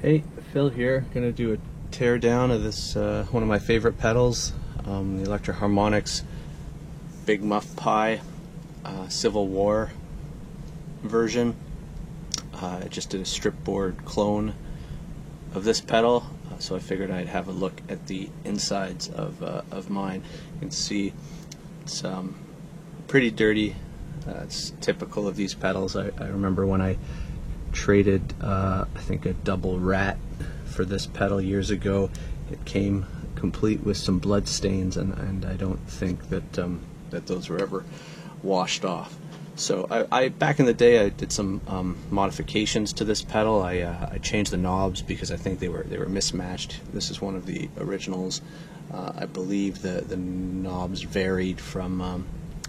Hey, Phil here. Gonna do a tear down of this one of my favorite pedals, the Electro-Harmonix Big Muff Pi Civil War version. I just did a strip board clone of this pedal, so I figured I'd have a look at the insides of mine. You can see it's pretty dirty. It's typical of these pedals. I remember when I traded I think a double rat for this pedal years ago. It came complete with some blood stains, and I don't think that that those were ever washed off. So I back in the day I did some modifications to this pedal. I changed the knobs because I think they were mismatched. This is one of the originals. I believe the knobs varied from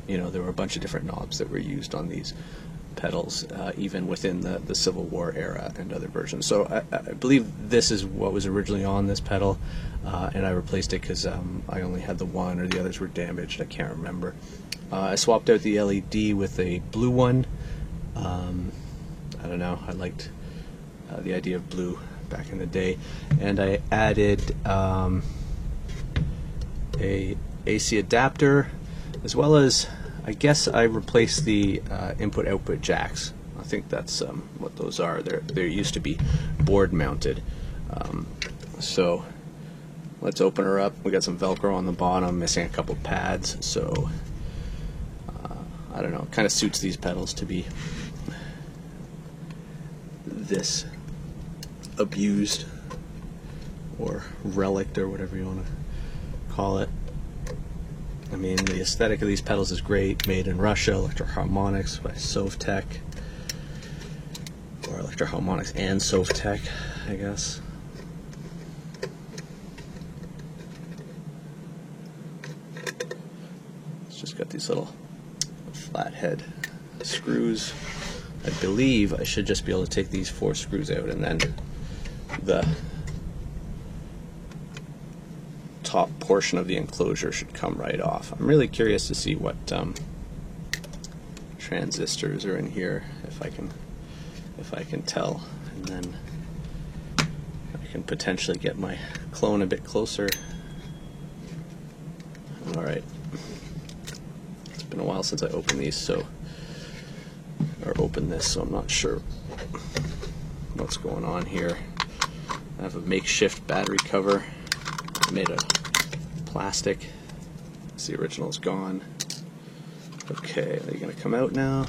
there were a bunch of different knobs that were used on these pedals, even within the Civil War era and other versions. So I believe this is what was originally on this pedal, and I replaced it because I only had the one, or the others were damaged. I can't remember. I swapped out the LED with a blue one. I don't know, I liked the idea of blue back in the day, and I added a AC adapter, as well as I guess I replaced the input-output jacks. I think that's what those are. They used to be board mounted. So let's open her up. We got some Velcro on the bottom, missing a couple pads. So I don't know. It kind of suits these pedals to be this abused or relict or whatever you want to call it. I mean, the aesthetic of these pedals is great. Made in Russia, Electro-Harmonix by Sovtek, or Electro-Harmonix and Sovtek, I guess. It's just got these little flathead screws. I believe I should just be able to take these 4 screws out, and then the top portion of the enclosure should come right off. I'm really curious to see what transistors are in here, if I can tell, and then I can potentially get my clone a bit closer. Alright, it's been a while since I opened these, or opened this, so I'm not sure what's going on here. I have a makeshift battery cover made of plastic. The original's gone. Okay, are you going to come out now?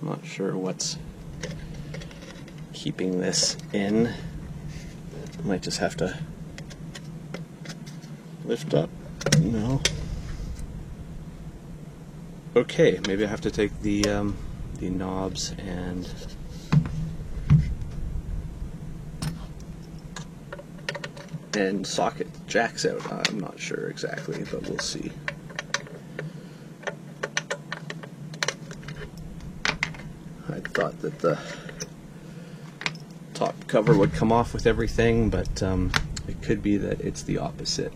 I'm not sure what's keeping this in. I might just have to lift up. No. Okay, maybe I have to take the knobs and socket jacks out. I'm not sure exactly, but we'll see. I thought that the top cover would come off with everything, but it could be that it's the opposite,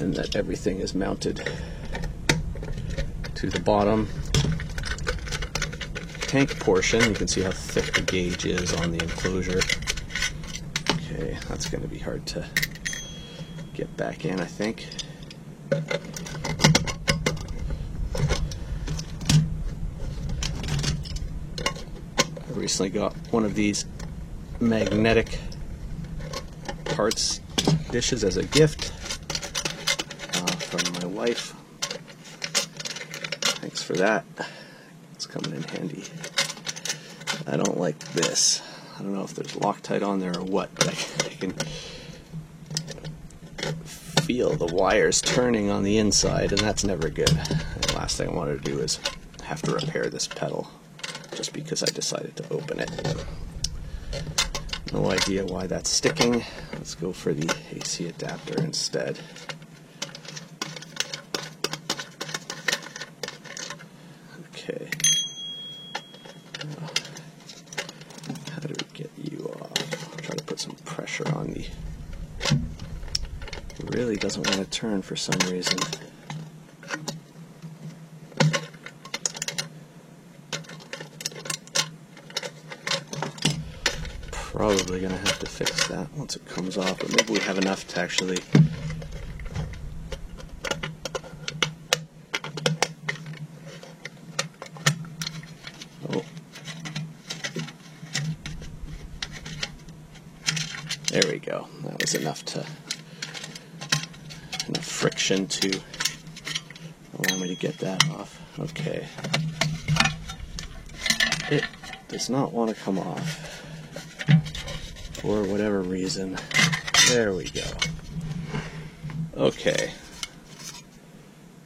and that everything is mounted to the bottom tank portion. You can see how thick the gauge is on the enclosure. Okay, that's going to be hard to get back in, I think. I recently got one of these magnetic parts dishes as a gift from my wife. Thanks for that. It's coming in handy. I don't like this. I don't know if there's Loctite on there or what, but I can feel the wires turning on the inside, and that's never good. And the last thing I want to do is have to repair this pedal just because I decided to open it. No idea why that's sticking. Let's go for the AC adapter instead. Okay. How do we get you off? I'll try to put some pressure on the... It really doesn't want to turn for some reason. Probably gonna have to fix that once it comes off, but maybe we have enough to actually there we go. That was enough friction to allow me to get that off. Okay. It does not want to come off for whatever reason. There we go. Okay.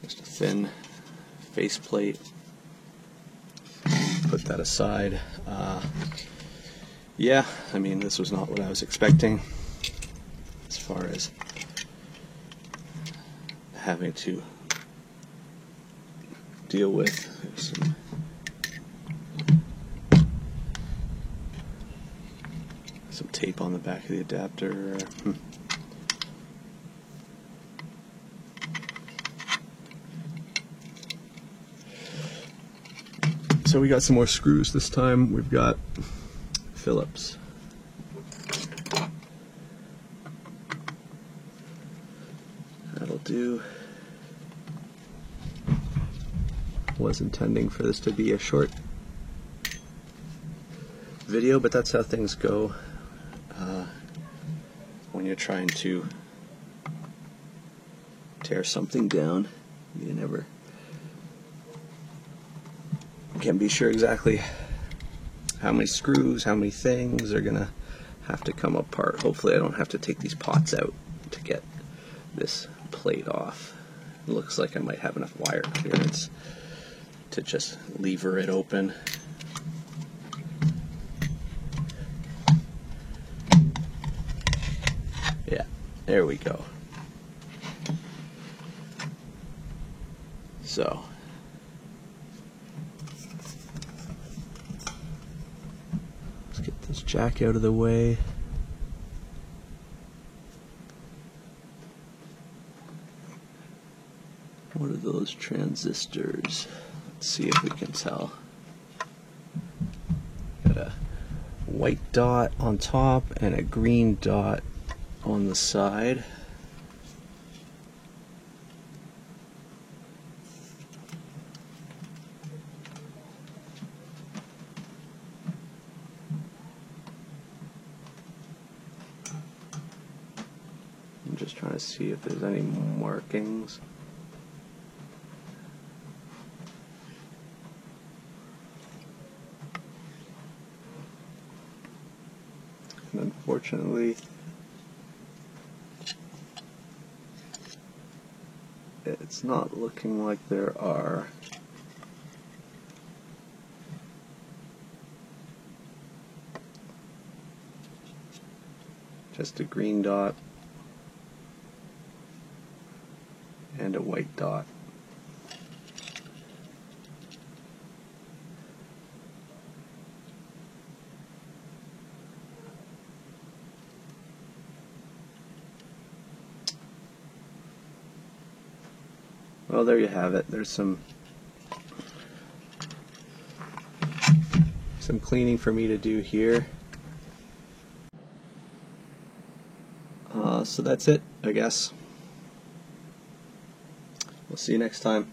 Just a thin faceplate. Put that aside. Yeah, I mean, this was not what I was expecting as far as having to deal with some tape on the back of the adapter. So we got some more screws this time. We've got Phillips. That'll do. Was intending for this to be a short video, but that's how things go when you're trying to tear something down. You never can be sure exactly how many screws, how many things are gonna have to come apart. Hopefully I don't have to take these pots out to get this plate off. It looks like I might have enough wire clearance to just lever it open. Yeah, there we go. So let's get this jack out of the way. What are those transistors? Let's see if we can tell. Got a white dot on top and a green dot on the side. I'm just trying to see if there's any markings. And unfortunately, it's not looking like there are. Just a green dot and a white dot. Well, there you have it. There's some cleaning for me to do here. So that's it, I guess. We'll see you next time.